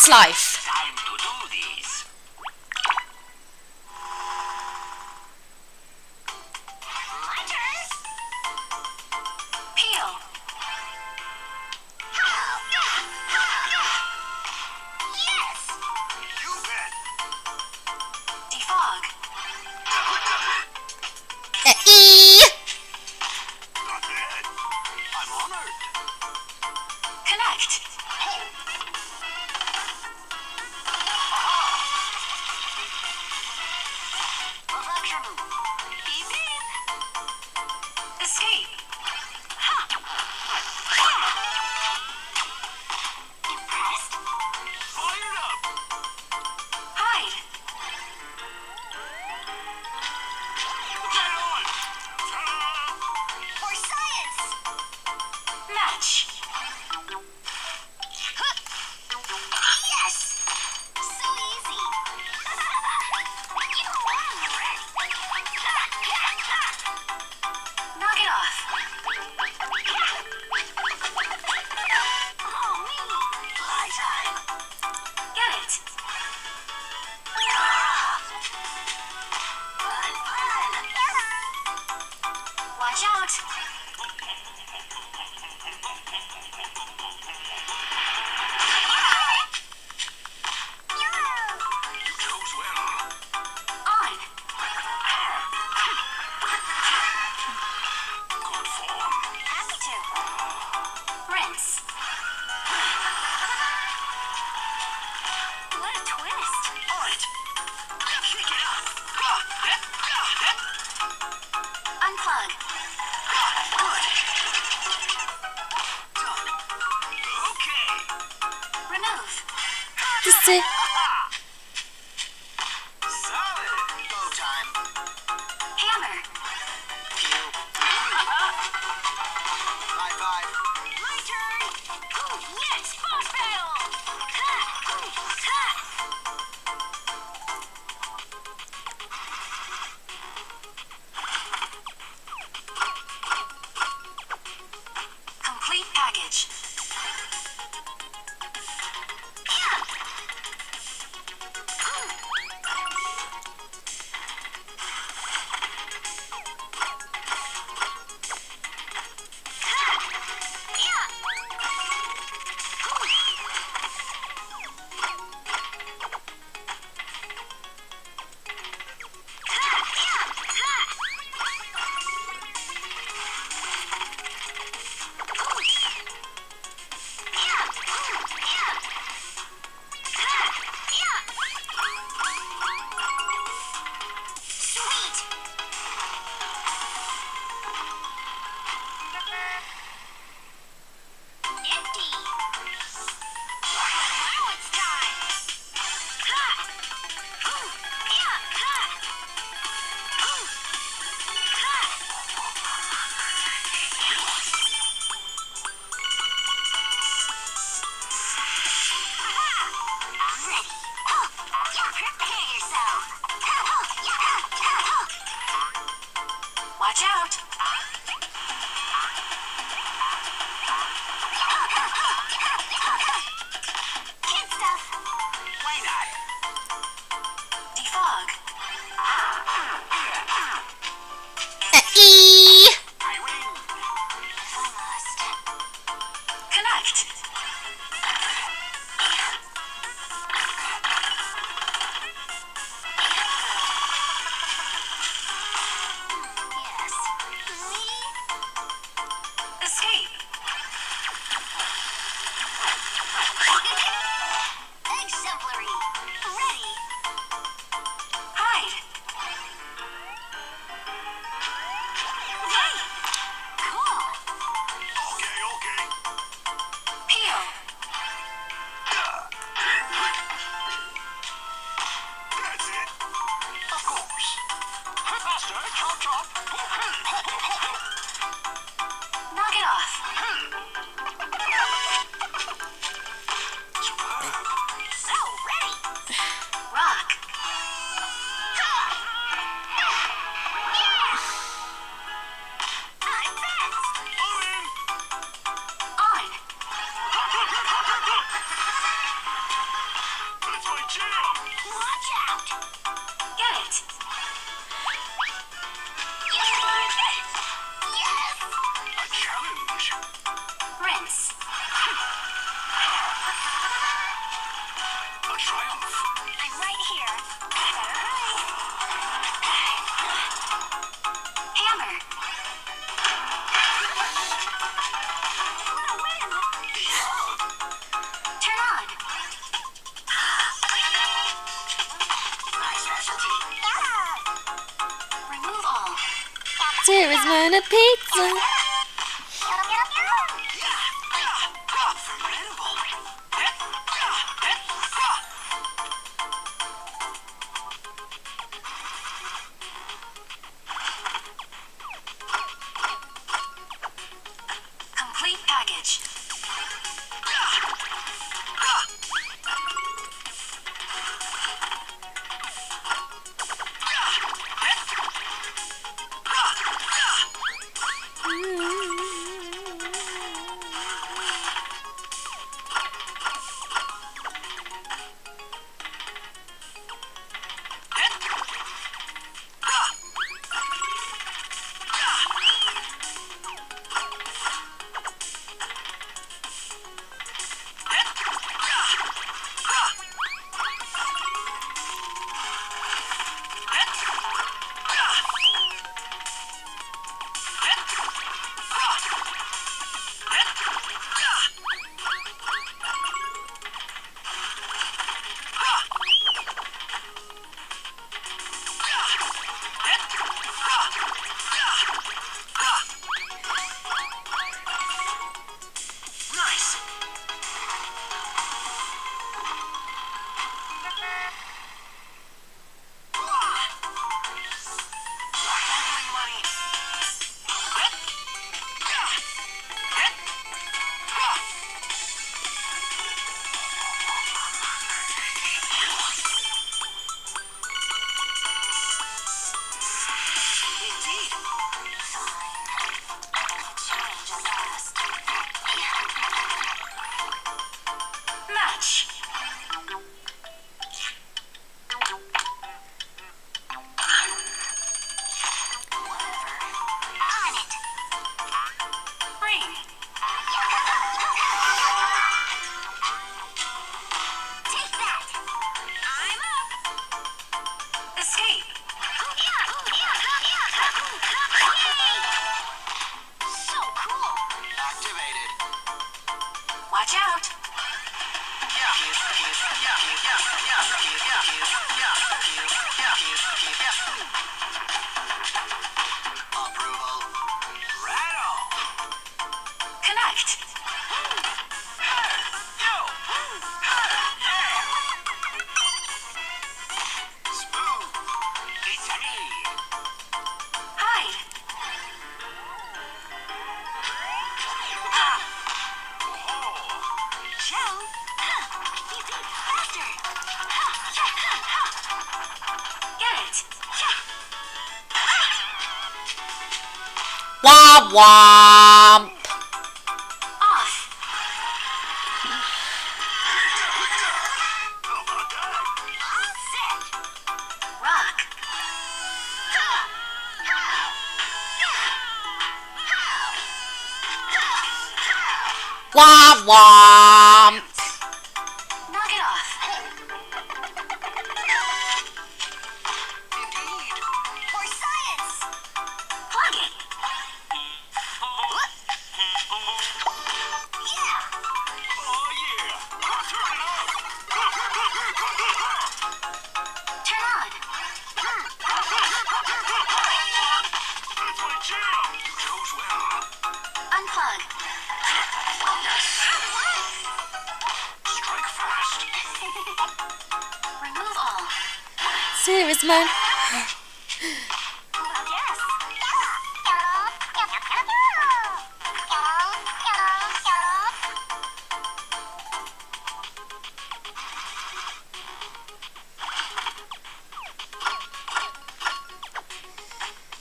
That's life. Time to do this. My turn. Peel. Yes. You bet. Defog. Not bad. I'm honored. Connect. Perfection. Beep beep. Escape. Impressed? Fired up. Hide. Get on. For science. Match. Yes. So easy. You won. Knock it off. Oh, me. Fly time. Get it. Fun, fun. Watch out. You chose well. On. Good form. Happy to. Rinse. What a twist. All right. Kick it up. Unplug. Good. Done. Okay. Remove. Bitti. Solid. Go time. Hammer. Pew. High five. My turn. Yes, boss battle. Ha! Ha! Complete package. triumph. I'm right here. Better hurry. Hammer. What a win! Turn on. My specialty. Remove all. Sarah's won a pizza. Formidable. Complete package. Nice. Handling money. Indeed. Change at last. Match. On it. Ring. Take that. I'm up. Escape. So cool. Activated. Watch out. Approval. Rattle. Connect. Smooth. It's me. Hide. Joe. You think faster. Get it. Womp womp. Off. All set. Rock. Womp womp. Knock it off. Indeed. For science. Plug it. Yeah. Oh yeah. Turn it up. Turn on. That's my jam. You chose well. Unplug. Strike fast. Remove all. Sarah's won. Well, yes.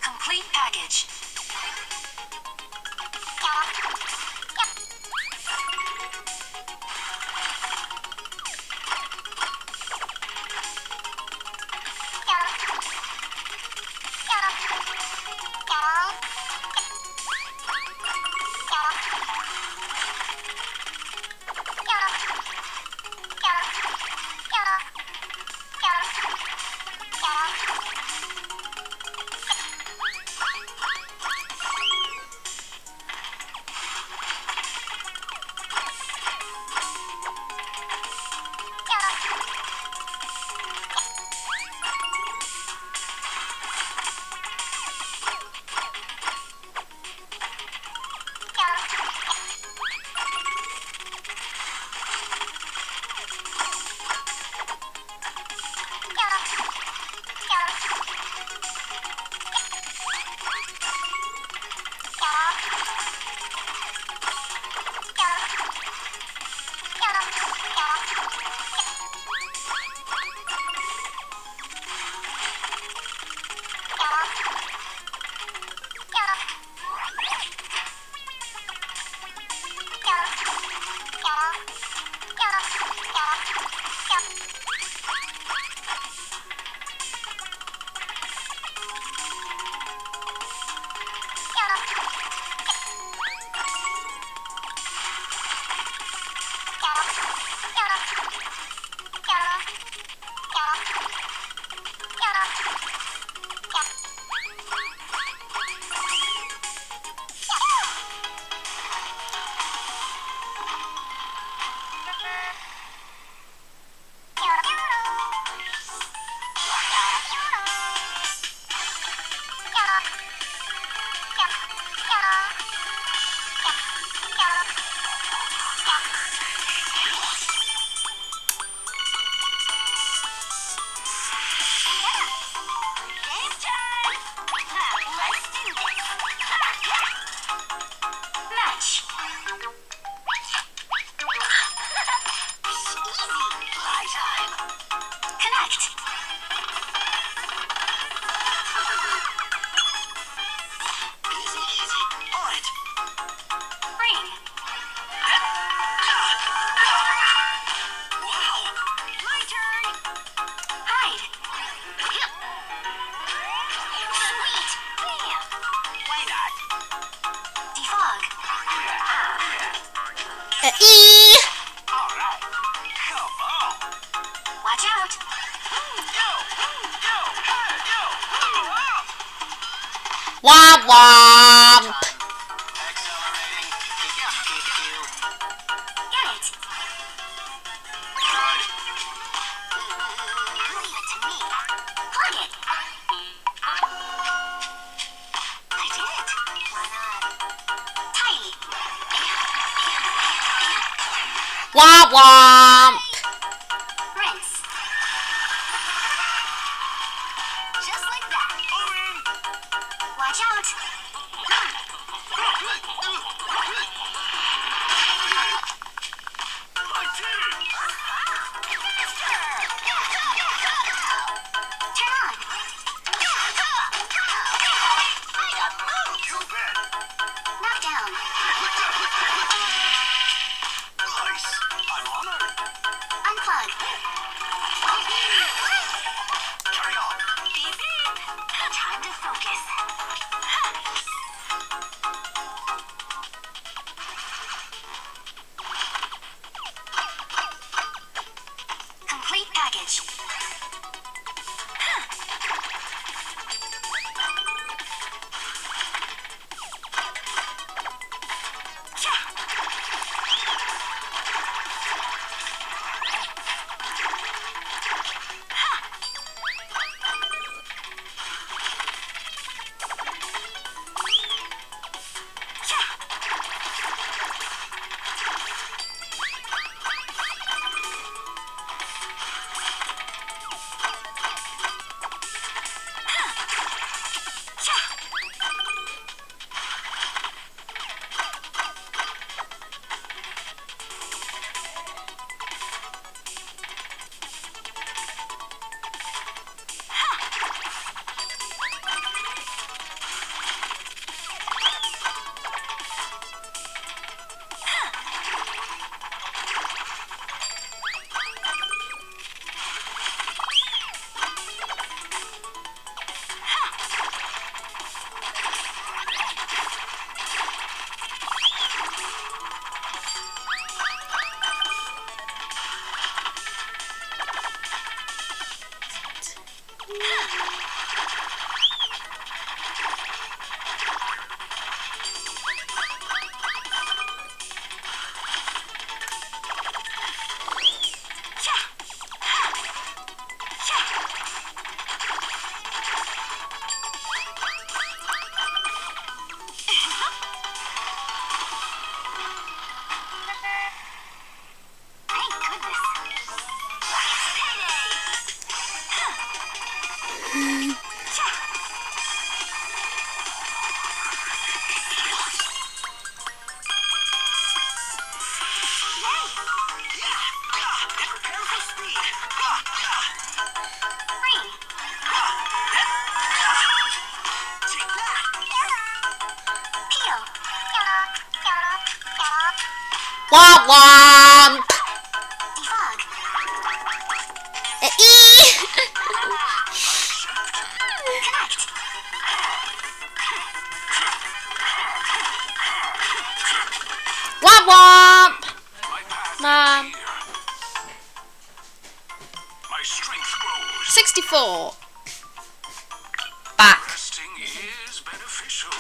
Complete package. Watch out. Womp womp. Accelerating. Get it. Good. Leave it to me. Plug it. I did it. Why not? Tiny. Womp womp. Rinse. Just like that. Watch out. Turn on. You bet. Knock down. Nice. I'm honored. Unplug. Carry on. Beep beep. Time to focus. Complete package. Thank goodness. Payday. Prepare for speed. Ring. Take that. Peel. Womp womp. Defog. Connect. Womp womp. My path Mom. here. My strength grows. 64. Back. Resting is beneficial.